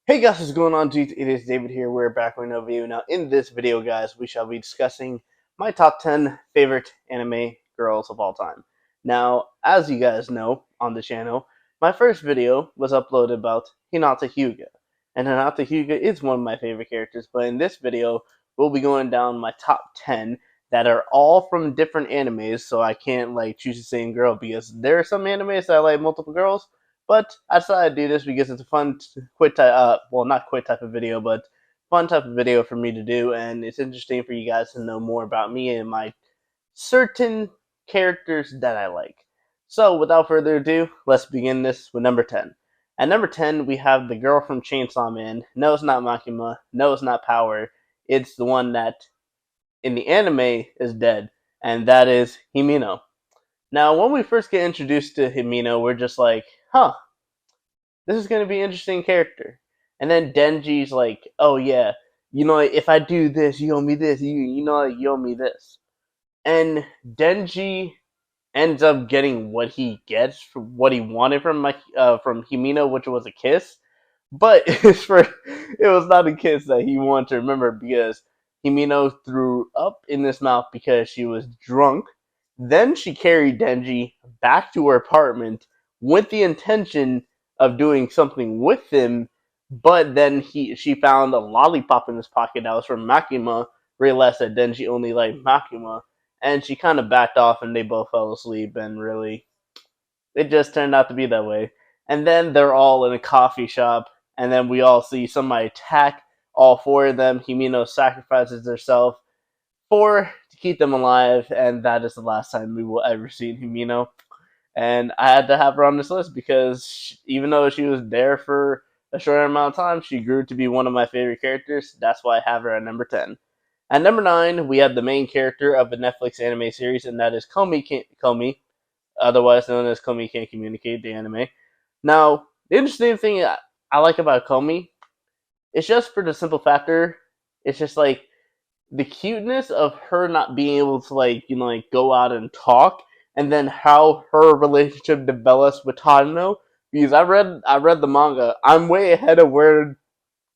Hey guys, what's going on, dudes? It is David here. We're back with another video. Now, in this video, guys, we shall be discussing my top 10 favorite anime girls of all time. Now, as you guys know on the channel, my first video was uploaded about Hinata Hyuga. And Hinata Hyuga is one of my favorite characters, but in this video, we'll be going down my top 10 that are all from different animes, so I can't choose the same girl because there are some animes that I like multiple girls, but I decided to do this because it's a fun, quick type, well, not quick type of video, but fun type of video for me to do, and it's interesting for you guys to know more about me and my certain characters that I like. So, without further ado, let's begin this with number 10. At number 10, we have the girl from Chainsaw Man. No, it's not Makima. No, it's not Power. It's the one that, in the anime, is dead, and that is Himino. Now, when we first get introduced to Himino, we're just like, huh, this is going to be an interesting character. And then Denji's like, oh yeah, if I do this, you owe me this. You owe me this. And Denji ends up getting what he gets for what he wanted from Himino, which was a kiss. But it was not a kiss that he wanted to remember because Himino threw up in his mouth because she was drunk. Then she carried Denji back to her apartment with the intention of doing something with him, but then she found a lollipop in his pocket that was from Makima, realized that Denji only liked Makima, and she kind of backed off and they both fell asleep, and really, it just turned out to be that way. And then they're all in a coffee shop, and then we all see somebody attack all four of them. Himino sacrifices herself to keep them alive, and that is the last time we will ever see Himino. And I had to have her on this list because even though she was there for a short amount of time, she grew to be one of my favorite characters. That's why I have her at number 10. At number 9, we have the main character of the Netflix anime series, and that is Komi, otherwise known as Komi Can't Communicate, the anime. Now, the interesting thing I like about Komi, it's just for the simple factor, it's just like the cuteness of her not being able to go out and talk, and then how her relationship develops with Tadano. Because I read the manga, I'm way ahead of where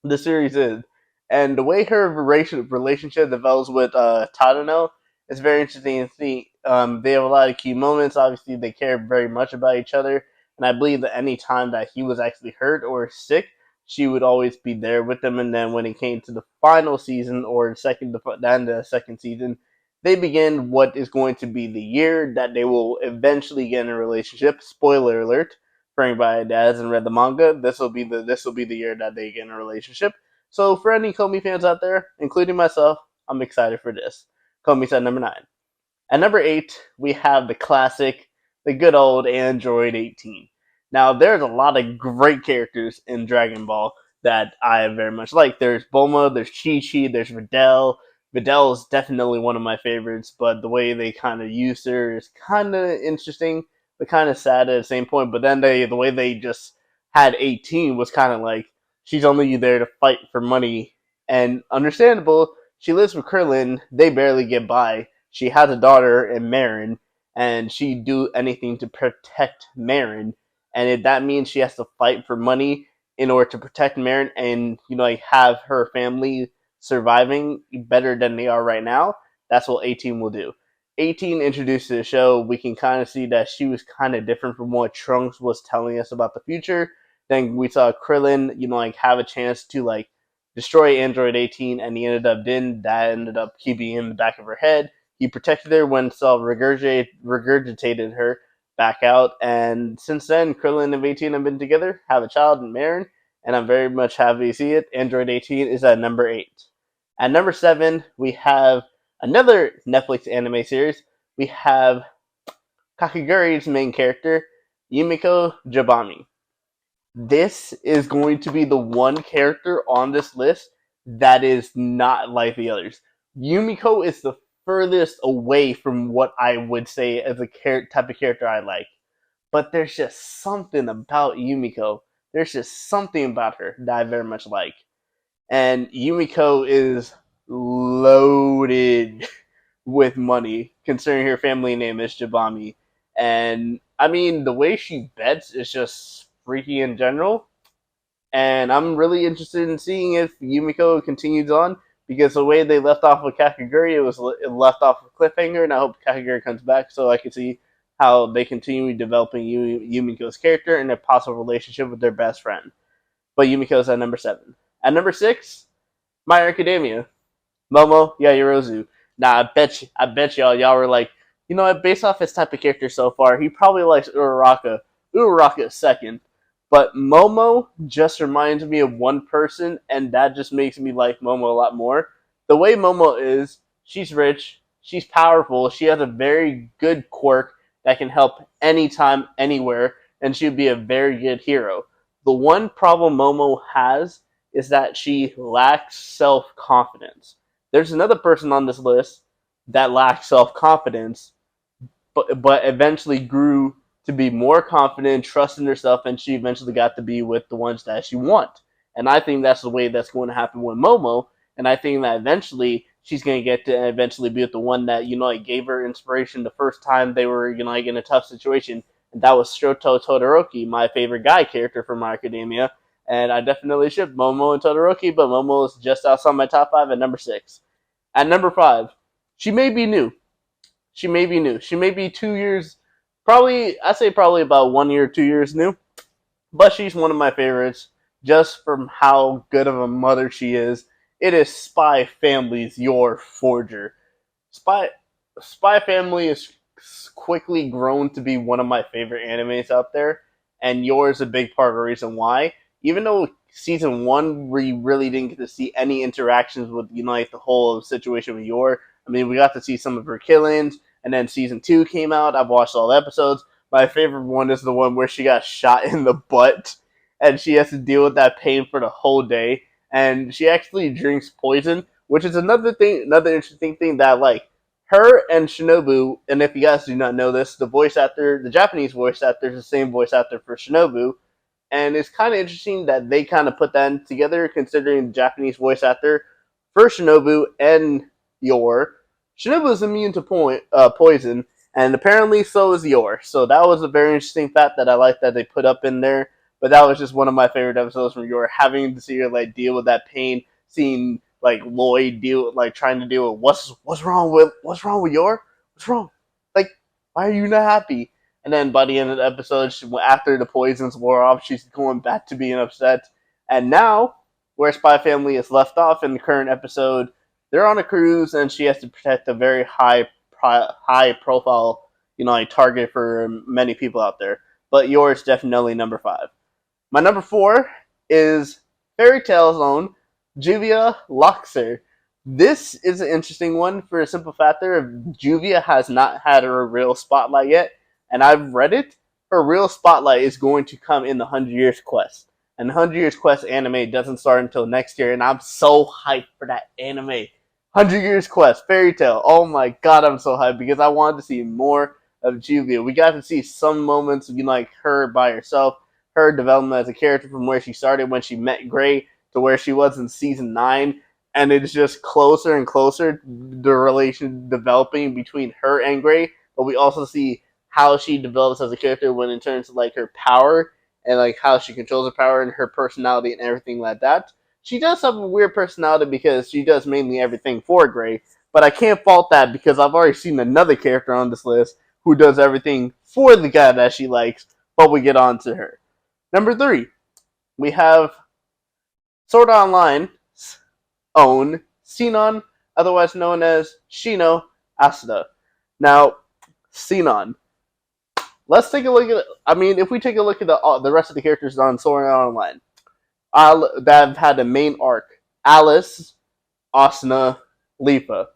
the series is, and the way her relationship develops with Tadano is very interesting to see. They have a lot of key moments. Obviously, they care very much about each other, and I believe that any time that he was actually hurt or sick, she would always be there with him. And then when it came to the final season or the end of the second season, they begin what is going to be the year that they will eventually get in a relationship. Spoiler alert for anybody that hasn't read the manga, this will be the year that they get in a relationship. So for any Komi fans out there, including myself, I'm excited for this. Komi's at number 9. At number 8, we have the classic, the good old Android 18. Now, there's a lot of great characters in Dragon Ball that I very much like. There's Bulma, there's Chi-Chi, there's Videl. Videl is definitely one of my favorites, but the way they kind of use her is kind of interesting, but kind of sad at the same point. But then the way they just had 18 was kind of like, she's only there to fight for money. And understandable, she lives with Krillin, they barely get by. She has a daughter in Marin, and she'd do anything to protect Marin. And if that means she has to fight for money in order to protect Marin and have her family surviving better than they are right now, that's what 18 will do. 18 introduced to the show, we can kind of see that she was kind of different from what Trunks was telling us about the future. Then we saw Krillin, have a chance to destroy Android 18, and he ended up didn't. That ended up keeping him in the back of her head. He protected her when Cell regurgitated her back out, and since then, Krillin and 18 have been together, have a child in Marin, and I'm very much happy to see it. Android 18 is at number 8. At number 7, we have another Netflix anime series. We have Kakeguri's main character, Yumiko Jabami. This is going to be the one character on this list that is not like the others. Yumiko is the furthest away from what I would say as a type of character I like. But there's just something about Yumiko. There's just something about her that I very much like. And Yumiko is loaded with money, considering her family name is Jabami. And I mean, the way she bets is just freaky in general. And I'm really interested in seeing if Yumiko continues on, because the way they left off with Kakaguri, it left off a cliffhanger, and I hope Kakaguri comes back so I can see how they continue developing Yumiko's character and a possible relationship with their best friend. But Yumiko's at number 7. At number 6, My Hero Academia. Momo Yaoyorozu. Now I bet y'all were like, you know what? Based off his type of character so far, he probably likes Uraraka. Uraraka is second, but Momo just reminds me of one person, and that just makes me like Momo a lot more. The way Momo is, she's rich, she's powerful, she has a very good quirk that can help anytime, anywhere, and she'd be a very good hero. The one problem Momo has is that she lacks self confidence. There's another person on this list that lacked self confidence, but eventually grew to be more confident, trusting herself, and she eventually got to be with the ones that she wants. And I think that's the way that's going to happen with Momo. And I think that eventually she's going to get to eventually be with the one that like gave her inspiration the first time they were like in a tough situation, and that was Shoto Todoroki, my favorite guy character from My Academia. And I definitely ship Momo and Todoroki, but Momo is just outside my top 5 at number 6. At number 5, she may be new. She may be new. She may be 2 years, probably, I'd say probably about 1 year, 2 years new. But she's one of my favorites just from how good of a mother she is. It is Spy Family's Your Forger. Spy Spy Family is quickly grown to be one of my favorite animes out there, and yours a big part of the reason why. Even though season one we really didn't get to see any interactions with like the whole situation with Yor. I mean, we got to see some of her killings, and then season two came out. I've watched all the episodes. My favorite one is the one where she got shot in the butt, and she has to deal with that pain for the whole day. And she actually drinks poison, which is another interesting thing that like her and Shinobu, and if you guys do not know this, the Japanese voice actor is the same voice actor for Shinobu, and it's kind of interesting that they kind of put that together, considering the Japanese voice actor for Shinobu and Yor. Shinobu is immune to poison, and apparently so is Yor. So that was a very interesting fact that I like that they put up in there. But that was just one of my favorite episodes from Yor, having to see her like deal with that pain, seeing like Lloyd trying to deal with what's wrong with Yor, what's wrong, like why are you not happy? And then by the end of the episode, after the poisons wore off, she's going back to being upset. And now, where Spy Family is left off in the current episode, they're on a cruise, and she has to protect a very high profile, like target for many people out there. But yours definitely number 5. My number 4 is Fairy Tail's own Juvia Loxer. This is an interesting one for a simple factor. Juvia has not had a real spotlight yet, and I've read it. Her real spotlight is going to come in the 100 Years Quest. And the 100 Years Quest anime doesn't start until next year, and I'm so hyped for that anime. 100 Years Quest, Fairy Tail. Oh my god, I'm so hyped because I wanted to see more of Juvia. We got to see some moments of like her by herself, her development as a character from where she started when she met Gray to where she was in season 9, and it's just closer and closer, the relation developing between her and Gray. But we also see how she develops as a character when in terms of like her power and like how she controls her power and her personality and everything like that. She does have a weird personality because she does mainly everything for Gray, but I can't fault that because I've already seen another character on this list who does everything for the guy that she likes, but we get on to her. Number 3, we have Sword Art Online's own Sinon, otherwise known as Shino Asada. Now, Sinon. Let's take a look at. I mean, if we take a look at the rest of the characters on Sword Art Online, that have had a main arc: Alice, Asuna, Lifa.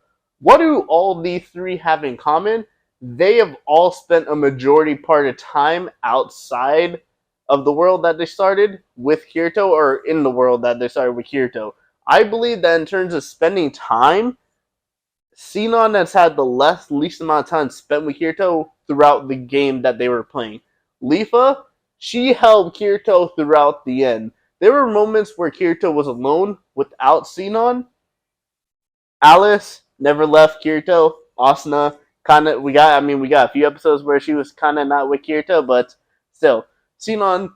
What do all these three have in common? They have all spent a majority part of time outside of the world that they started with Kirito, or in the world that they started with Kirito. I believe that in terms of spending time, Sinon has had the least amount of time spent with Kirito throughout the game that they were playing. Lifa, she held Kirito throughout the end. There were moments where Kirito was alone without Sinon. Alice never left Kirito. Asuna we got a few episodes where she was kinda not with Kirito, but still. Sinon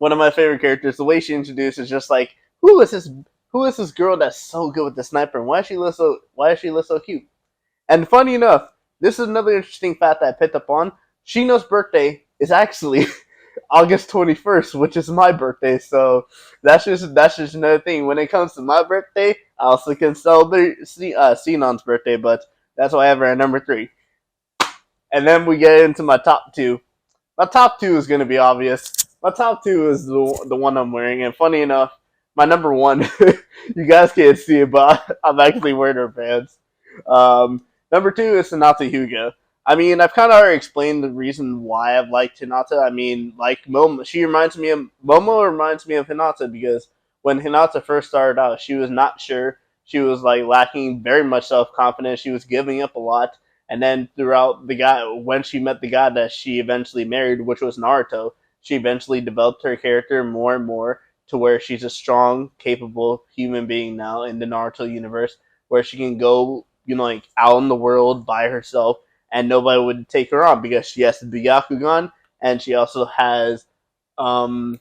one of my favorite characters. The way she introduced is just like, who is this? Who is this girl that's so good with the sniper? And why does she look so? Why does she look so cute? And funny enough, this is another interesting fact that I picked up on. Shino's birthday is actually August 21st, which is my birthday. So that's just another thing. When it comes to my birthday, I also can celebrate Sinon's birthday, but that's why I have her at number three. And then we get into my top two. My top two is going to be obvious. My top two is the one I'm wearing, and funny enough, my number one, you guys can't see it, but I'm actually wearing her pants. Number two is Hinata Hyuga. I mean, I've kind of already explained the reason why I've liked Hinata. I mean, like Momo, she reminds me of Momo reminds me of Hinata because when Hinata first started out, she was not sure. She was like lacking very much self confidence. She was giving up a lot, and then throughout the guy, when she met the guy that she eventually married, which was Naruto, she eventually developed her character more and more to where she's a strong, capable human being now in the Naruto universe, where she can go, like out in the world by herself, and nobody would take her on because she has the Byakugan, and she also has um,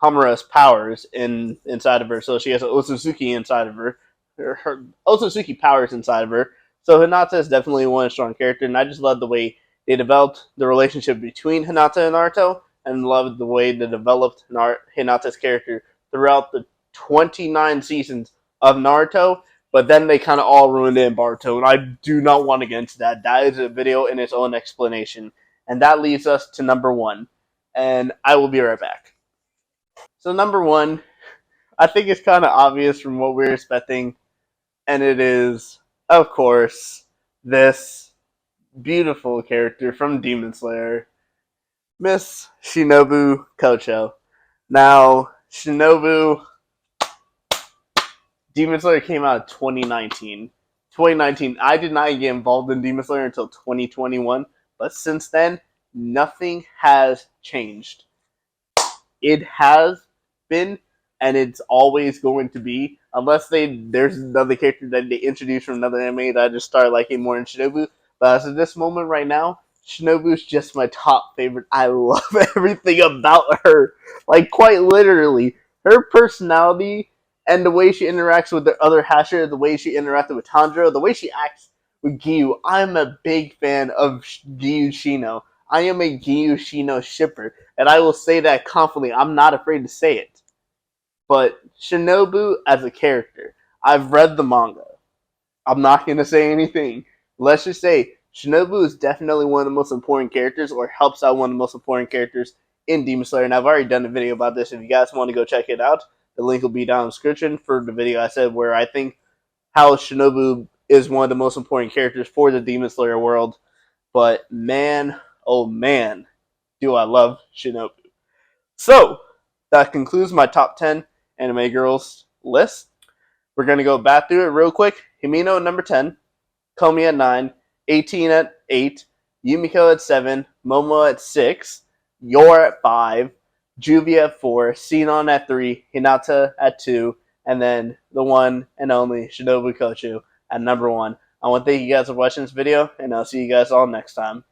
Hamura's powers inside of her. So she has an Otsutsuki inside of her. Her Otsutsuki powers inside of her. So Hinata is definitely one strong character, and I just love the way they developed the relationship between Hinata and Naruto, and love the way they developed Hinata's character throughout the 29 seasons of Naruto. But then they kind of all ruined it in Boruto, and I do not want to get into that. That is a video in its own explanation. And that leads us to number one. And I will be right back. So number one, I think it's kind of obvious from what we're expecting, and it is, of course, this beautiful character from Demon Slayer, Miss Shinobu Kocho. Now, Shinobu Demon Slayer came out in 2019. 2019, I did not get involved in Demon Slayer until 2021, but since then, nothing has changed. It has been, and it's always going to be, unless there's another character that they introduce from another anime that I just start liking more in Shinobu. But as of this moment right now, Shinobu's just my top favorite. I love everything about her. Like, quite literally, her personality and the way she interacts with the other Hasher, the way she interacted with Tanjiro, the way she acts with Giyu. I'm a big fan of Giyu Shino. I am a Giyu Shino shipper, and I will say that confidently. I'm not afraid to say it. But Shinobu as a character, I've read the manga. I'm not going to say anything. Let's just say Shinobu is definitely one of the most important characters, or helps out one of the most important characters in Demon Slayer. And I've already done a video about this. If you guys want to go check it out, the link will be down in the description for the video I said where I think how Shinobu is one of the most important characters for the Demon Slayer world. But man, oh man, do I love Shinobu. So, that concludes my top 10 anime girls list. We're going to go back through it real quick. Himino at number 10, Komi at 9, 18 at 8, Yumiko at 7, Momo at 6, Yor at 5, Juvia at 4, Sinon at 3, Hinata at 2, and then the one and only Shinobu Kochu at number 1. I want to thank you guys for watching this video, and I'll see you guys all next time.